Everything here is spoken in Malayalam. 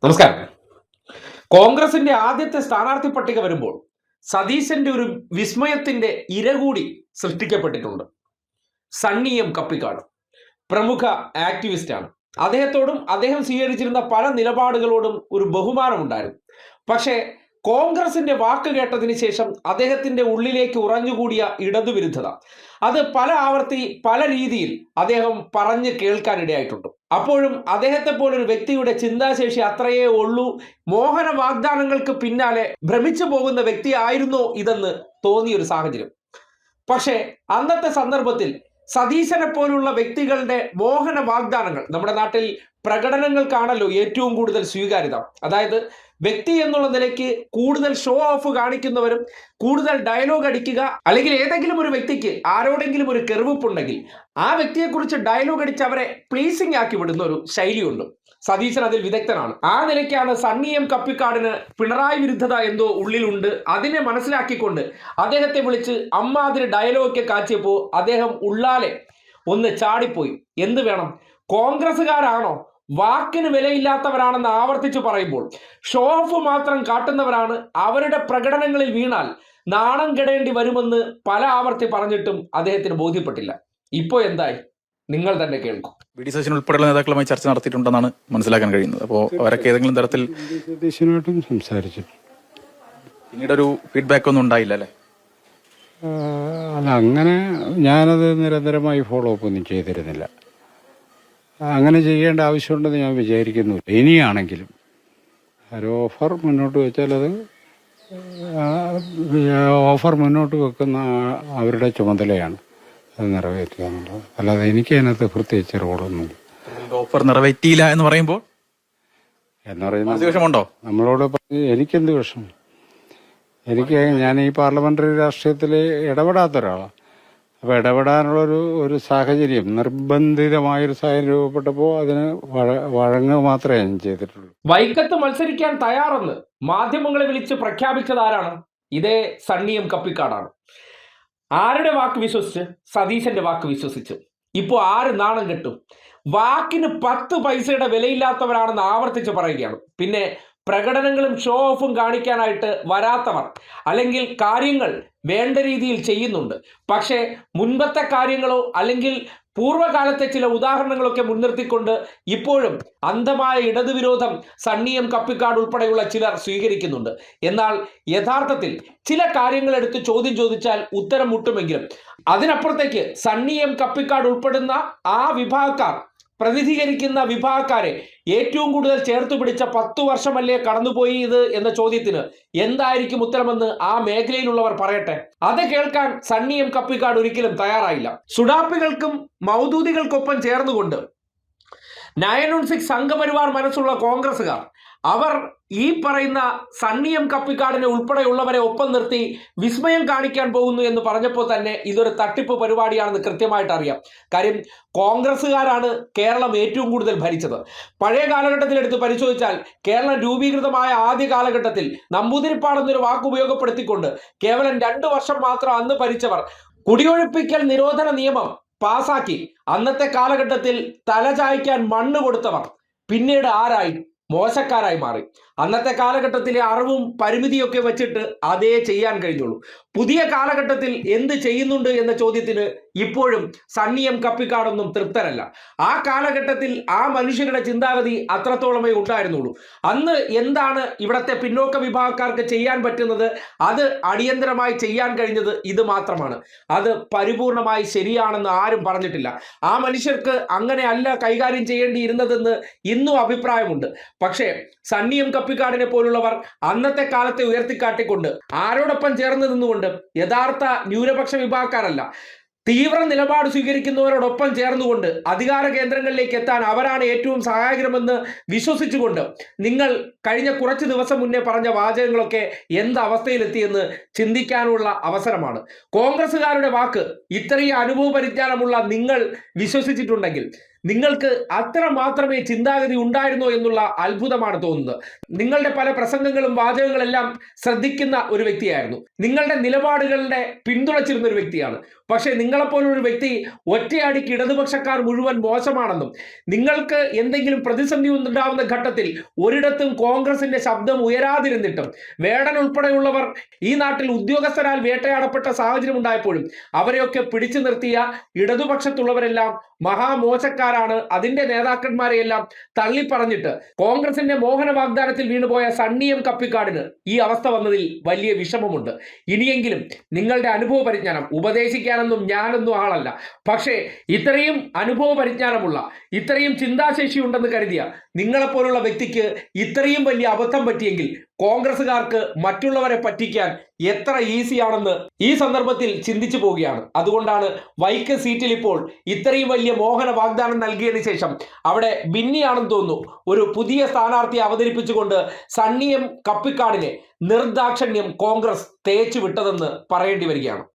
നമസ്കാരം. കോൺഗ്രസിന്റെ ആദ്യത്തെ സ്ഥാനാർത്ഥി പട്ടിക വരുമ്പോൾ സതീശന്റെ ഒരു വിസ്മയത്തിന്റെ ഇര കൂടി സൃഷ്ടിക്കപ്പെട്ടിട്ടുണ്ട്. സണ്ണി എം കപ്പിക്കാട് പ്രമുഖ ആക്ടിവിസ്റ്റാണ്. അദ്ദേഹത്തോടും അദ്ദേഹം സ്വീകരിച്ചിരുന്ന പല നിലപാടുകളോടും ഒരു ബഹുമാനമുണ്ടായിരുന്നു. പക്ഷേ കോൺഗ്രസിന്റെ വാക്ക് കേട്ടതിന് ശേഷം അദ്ദേഹത്തിന്റെ ഉള്ളിലേക്ക് ഉറഞ്ഞുകൂടിയ ഇടതുവിരുദ്ധത അത് പല ആവർത്തി പല രീതിയിൽ അദ്ദേഹം പറഞ്ഞ് കേൾക്കാനിടയായിട്ടുണ്ട്. അപ്പോഴും അദ്ദേഹത്തെ പോലൊരു വ്യക്തിയുടെ ചിന്താശേഷി അത്രയേ ഉള്ളൂ, മോഹന വാഗ്ദാനങ്ങൾക്ക് പിന്നാലെ ഭ്രമിച്ചു പോകുന്ന വ്യക്തിയായിരുന്നോ ഇതെന്ന് തോന്നിയൊരു സാഹചര്യം. പക്ഷേ അന്നത്തെ സന്ദർഭത്തിൽ സതീശനെ പോലുള്ള വ്യക്തികളുടെ മോഹന വാഗ്ദാനങ്ങൾ നമ്മുടെ നാട്ടിൽ പ്രകടനങ്ങൾക്കാണല്ലോ ഏറ്റവും കൂടുതൽ സ്വീകാര്യത. അതായത് വ്യക്തി എന്നുള്ള നിലയ്ക്ക് കൂടുതൽ ഷോ ഓഫ് കാണിക്കുന്നവരും കൂടുതൽ ഡയലോഗ് അടിക്കുക, അല്ലെങ്കിൽ ഏതെങ്കിലും ഒരു വ്യക്തിക്ക് ആരോടെങ്കിലും ഒരു കെറിവുപ്പുണ്ടെങ്കിൽ ആ വ്യക്തിയെക്കുറിച്ച് ഡയലോഗ് അടിച്ച് അവരെ പ്ലീസിംഗ് ആക്കി വിടുന്ന ഒരു ശൈലിയുണ്ട്. സതീശൻ അതിൽ വിദഗ്ധനാണ്. ആ നിലയ്ക്കാണ് സണ്ണി എം കപ്പിക്കാടിന് പിണറായി വിരുദ്ധത എന്തോ ഉള്ളിലുണ്ട്, അതിനെ മനസ്സിലാക്കിക്കൊണ്ട് അദ്ദേഹത്തെ വിളിച്ച് അമ്മാതിരി ഡയലോഗൊക്കെ കാച്ചിയപ്പോൾ അദ്ദേഹം ഉള്ളാലെ ഒന്ന് ചാടിപ്പോയി. എന്ത് വേണം, കോൺഗ്രസ്സുകാരാണോ വാക്കിന് വിലയില്ലാത്തവരാണെന്ന് ആവർത്തിച്ചു പറയുമ്പോൾ ഷോ ഓഫ് മാത്രം കാട്ടുന്നവരാണ്, അവരുടെ പ്രകടനങ്ങളിൽ വീണാൽ നാണം കെടേണ്ടി വരുമെന്ന് പല ആവർത്തി പറഞ്ഞിട്ടും അദ്ദേഹത്തിന് ബോധ്യപ്പെട്ടില്ല. ഇപ്പോൾ എന്തായി നിങ്ങൾ തന്നെ കേൾക്കും. വി ഡി സതീശൻ ഉൾപ്പെടെയുള്ള നേതാക്കളുമായി ചർച്ച നടത്തിയിട്ടുണ്ടെന്നാണ് മനസ്സിലാക്കാൻ കഴിയുന്നത്. അപ്പോൾ അവരൊക്കെ ഏതെങ്കിലും തരത്തിൽ സതീശനുമായിട്ടും സംസാരിച്ചു. പിന്നീടൊരു ഫീഡ്ബാക്ക് ഒന്നും ഉണ്ടായില്ല അല്ലേ? അല്ല, അങ്ങനെ ഞാനത് നിരന്തരമായി ഫോളോ അപ്പ് ഒന്നും ചെയ്തിരുന്നില്ല. അങ്ങനെ ചെയ്യേണ്ട ആവശ്യമുണ്ടെന്ന് ഞാൻ വിചാരിക്കുന്നു. ഇനിയാണെങ്കിലും ഒരു ഓഫർ മുന്നോട്ട് വെച്ചാൽ അത് ഓഫർ മുന്നോട്ട് വെക്കുന്ന അവരുടെ ചുമതലയാണ് അത് നിറവേറ്റുക എന്നുള്ളത്. അല്ലാതെ എനിക്ക് അതിനകത്ത് പ്രത്യേകിച്ച് റോളൊന്നുമില്ല. ഓഫർ നിറവേറ്റിയില്ല എന്ന് പറയുമ്പോൾ വിഷമമുണ്ടോ? നമ്മളോട് എനിക്കെന്ത് വിഷമം? ഞാൻ ഈ പാർലമെന്ററി രാഷ്ട്രീയത്തിൽ ഇടപെടാത്ത ഒരാളാണ്. അപ്പോൾ ഇടപെടാനുള്ളൊരു സാഹചര്യം, നിർബന്ധിതമായൊരു സാഹചര്യം രൂപപ്പെട്ടപ്പോൾ അതിന് വഴങ്ങുക മാത്രമേ ഞാൻ ചെയ്തിട്ടുള്ളൂ. വൈക്കത്ത് മത്സരിക്കാൻ തയ്യാറെന്ന് മാധ്യമങ്ങളെ വിളിച്ച് പ്രഖ്യാപിച്ചതാരാണ്? ഇതേ സണ്ണി എം കപ്പിക്കാടാണ്. ആരുടെ വാക്ക് വിശ്വസിച്ച്? സതീശന്റെ വാക്ക് വിശ്വസിച്ച്. ഇപ്പോൾ ആര് നാണം കെട്ടും? വാക്കിന് 10 പൈസയുടെ വിലയില്ലാത്തവരാണെന്ന് ആവർത്തിച്ച് പറയുകയാണ്. പിന്നെ പ്രകടനങ്ങളും ഷോ ഓഫും കാണിക്കാനായിട്ട് വരാത്തവർ, അല്ലെങ്കിൽ കാര്യങ്ങൾ വേണ്ട രീതിയിൽ ചെയ്യുന്നുണ്ട്, പക്ഷേ മുൻപത്തെ കാര്യങ്ങളോ അല്ലെങ്കിൽ പൂർവ്വകാലത്തെ ചില ഉദാഹരണങ്ങളൊക്കെ മുൻനിർത്തിക്കൊണ്ട് ഇപ്പോഴും അന്ധമായ ഇടതുവിരോധം സണ്ണി എം കപ്പിക്കാട് ഉൾപ്പെടെയുള്ള ചിലർ സ്വീകരിക്കുന്നുണ്ട്. എന്നാൽ യഥാർത്ഥത്തിൽ ചില കാര്യങ്ങൾ എടുത്ത് ചോദ്യം ചോദിച്ചാൽ ഉത്തരം മുട്ടുമെങ്കിലും അതിനപ്പുറത്തേക്ക് സണ്ണി എം കപ്പിക്കാട് ഉൾപ്പെടുന്ന ആ വിഭാഗക്കാർ പ്രതിനിധീകരിക്കുന്ന വിഭാഗക്കാരെ ഏറ്റവും കൂടുതൽ ചേർത്ത് പിടിച്ച 10 വർഷമല്ലേ കടന്നുപോയി ഇത് എന്ന ചോദ്യത്തിന് എന്തായിരിക്കും ഉത്തരമെന്ന് ആ മേഖലയിലുള്ളവർ പറയട്ടെ. അത് കേൾക്കാൻ സണ്ണി എം കപ്പിക്കാട് ഒരിക്കലും തയ്യാറായില്ല. സുഡാപ്പികൾക്കും മൗദൂദികൾക്കൊപ്പം ചേർന്നുകൊണ്ട് 916 സംഘപരിവാർ മനസ്സുള്ള കോൺഗ്രസ്സുകാർ അവർ ഈ പറയുന്ന സണ്ണി എം കപ്പിക്കാടിനെ ഉൾപ്പെടെയുള്ളവരെ ഒപ്പം നിർത്തി വിസ്മയം കാണിക്കാൻ പോകുന്നു എന്ന് പറഞ്ഞപ്പോൾ തന്നെ ഇതൊരു തട്ടിപ്പ് പരിപാടിയാണെന്ന് കൃത്യമായിട്ട് അറിയാം. കാര്യം കോൺഗ്രസ്സുകാരാണ് കേരളം ഏറ്റവും കൂടുതൽ ഭരിച്ചത്. പഴയ കാലഘട്ടത്തിൽ എടുത്ത് പരിശോധിച്ചാൽ കേരളം രൂപീകൃതമായ ആദ്യ കാലഘട്ടത്തിൽ നമ്പൂതിരിപ്പാടെന്നൊരു വാക്ക് ഉപയോഗപ്പെടുത്തിക്കൊണ്ട് കേവലം 2 വർഷം മാത്രം അന്ന് ഭരിച്ചവർ കുടിയൊഴിപ്പിക്കൽ നിരോധന നിയമം പാസാക്കി അന്നത്തെ കാലഘട്ടത്തിൽ തലചായ്ക്കാൻ മണ്ണ് കൊടുത്തവർ പിന്നീട് ആരായി? മോശക്കാരായി മാറി. അന്നത്തെ കാലഘട്ടത്തിലെ അറിവും പരിമിതിയൊക്കെ വെച്ചിട്ട് അതേ ചെയ്യാൻ കഴിഞ്ഞുള്ളൂ. പുതിയ കാലഘട്ടത്തിൽ എന്ത് ചെയ്യുന്നുണ്ട് എന്ന ചോദ്യത്തിന് ഇപ്പോഴും സണ്ണി എം കപ്പിക്കാടൊന്നും തൃപ്തരല്ല. ആ കാലഘട്ടത്തിൽ ആ മനുഷ്യരുടെ ചിന്താഗതി അത്രത്തോളമേ ഉണ്ടായിരുന്നുള്ളൂ. അന്ന് എന്താണ് ഇവിടത്തെ പിന്നോക്ക വിഭാഗക്കാർക്ക് ചെയ്യാൻ പറ്റുന്നത്, അത് അടിയന്തരമായി ചെയ്യാൻ കഴിഞ്ഞത് ഇത് മാത്രമാണ്. അത് പരിപൂർണമായി ശരിയാണെന്ന് ആരും പറഞ്ഞിട്ടില്ല. ആ മനുഷ്യർക്ക് അങ്ങനെ അല്ല കൈകാര്യം ചെയ്യേണ്ടിയിരുന്നതെന്ന് ഇന്നും അഭിപ്രായമുണ്ട്. പക്ഷേ സണ്ണി എം കപ്പിക്കാടിനെ പോലുള്ളവർ അന്നത്തെ കാലത്തെ ഉയർത്തിക്കാട്ടിക്കൊണ്ട് ആരോടൊപ്പം ചേർന്ന് നിന്നുകൊണ്ട് യഥാർത്ഥ ന്യൂനപക്ഷ വിഭാഗക്കാരല്ല, തീവ്ര നിലപാട് സ്വീകരിക്കുന്നവരോടൊപ്പം ചേർന്നുകൊണ്ട് അധികാര കേന്ദ്രങ്ങളിലേക്ക് എത്താൻ അവരാണ് ഏറ്റവും സഹായകരമെന്ന് വിശ്വസിച്ചുകൊണ്ട് നിങ്ങൾ കഴിഞ്ഞ കുറച്ച് ദിവസം മുന്നേ പറഞ്ഞ വാചകങ്ങളൊക്കെ എന്ത് അവസ്ഥയിലെത്തിയെന്ന് ചിന്തിക്കാനുള്ള അവസരമാണ്. കോൺഗ്രസ്സുകാരുടെ വാക്ക് ഇത്രയും അനുഭവ പരിജ്ഞാനമുള്ള നിങ്ങൾ വിശ്വസിച്ചിട്ടുണ്ടെങ്കിൽ നിങ്ങൾക്ക് അത്ര മാത്രമേ ചിന്താഗതി ഉണ്ടായിരുന്നോ എന്നുള്ള അത്ഭുതമാണ് തോന്നുന്നത്. നിങ്ങളുടെ പല പ്രസംഗങ്ങളും വാചകങ്ങളെല്ലാം ശ്രദ്ധിക്കുന്ന ഒരു വ്യക്തിയായിരുന്നു. നിങ്ങളുടെ നിലപാടുകളുടെ പിന്തുണച്ചിരുന്ന ഒരു വ്യക്തിയാണ്. പക്ഷേ നിങ്ങളെപ്പോലൊരു വ്യക്തി ഒറ്റയടിക്ക് ഇടതുപക്ഷക്കാർ മുഴുവൻ മോശമാണെന്നും നിങ്ങൾക്ക് എന്തെങ്കിലും പ്രതിസന്ധി ഉണ്ടാവുന്ന ഘട്ടത്തിൽ ഒരിടത്തും കോൺഗ്രസിന്റെ ശബ്ദം ഉയരാതിരുന്നിട്ടും വേടൻ ഉൾപ്പെടെയുള്ളവർ ഈ നാട്ടിൽ ഉദ്യോഗസ്ഥരാൽ വേട്ടയാടപ്പെട്ട സാഹചര്യം ഉണ്ടായപ്പോഴും അവരെയൊക്കെ പിടിച്ചു നിർത്തിയ ഇടതുപക്ഷത്തുള്ളവരെല്ലാം മഹാമോശക്കാരാണ്, അതിന്റെ നേതാക്കന്മാരെയെല്ലാം തള്ളിപ്പറഞ്ഞിട്ട് കോൺഗ്രസിന്റെ മോഹന വാഗ്ദാനത്തിൽ വീണുപോയ സണ്ണിയം കപ്പിക്കാടിന് ഈ അവസ്ഥ വന്നതിൽ വലിയ വിഷമമുണ്ട്. ഇനിയെങ്കിലും നിങ്ങളുടെ അനുഭവ പരിജ്ഞാനം, ഉപദേശിക്കാനൊന്നും ഞാനൊന്നും ആളല്ല, പക്ഷേ ഇത്രയും അനുഭവ പരിജ്ഞാനമുള്ള, ഇത്രയും ചിന്താശേഷി ഉണ്ടെന്ന് കരുതിയ നിങ്ങളെപ്പോലുള്ള വ്യക്തിക്ക് ഇത്രയും വലിയ അബദ്ധം പറ്റിയെങ്കിൽ കോൺഗ്രസുകാർക്ക് മറ്റുള്ളവരെ പറ്റിക്കാൻ എത്ര ഈസിയാണെന്ന് ഈ സന്ദർഭത്തിൽ ചിന്തിച്ചു പോവുകയാണ്. അതുകൊണ്ടാണ് വൈക്കം സീറ്റിൽ ഇപ്പോൾ ഇത്രയും വലിയ മോഹന വാഗ്ദാനം നൽകിയതിനു ശേഷം അവിടെ ബിന്നിയാണെന്ന് തോന്നുന്നു ഒരു പുതിയ സ്ഥാനാർത്ഥിയെ അവതരിപ്പിച്ചുകൊണ്ട് സണ്ണിയം കപ്പിക്കാടിനെ നിർദാക്ഷണ്യം കോൺഗ്രസ് തേച്ചു വിട്ടതെന്ന് പറയേണ്ടി വരികയാണ്.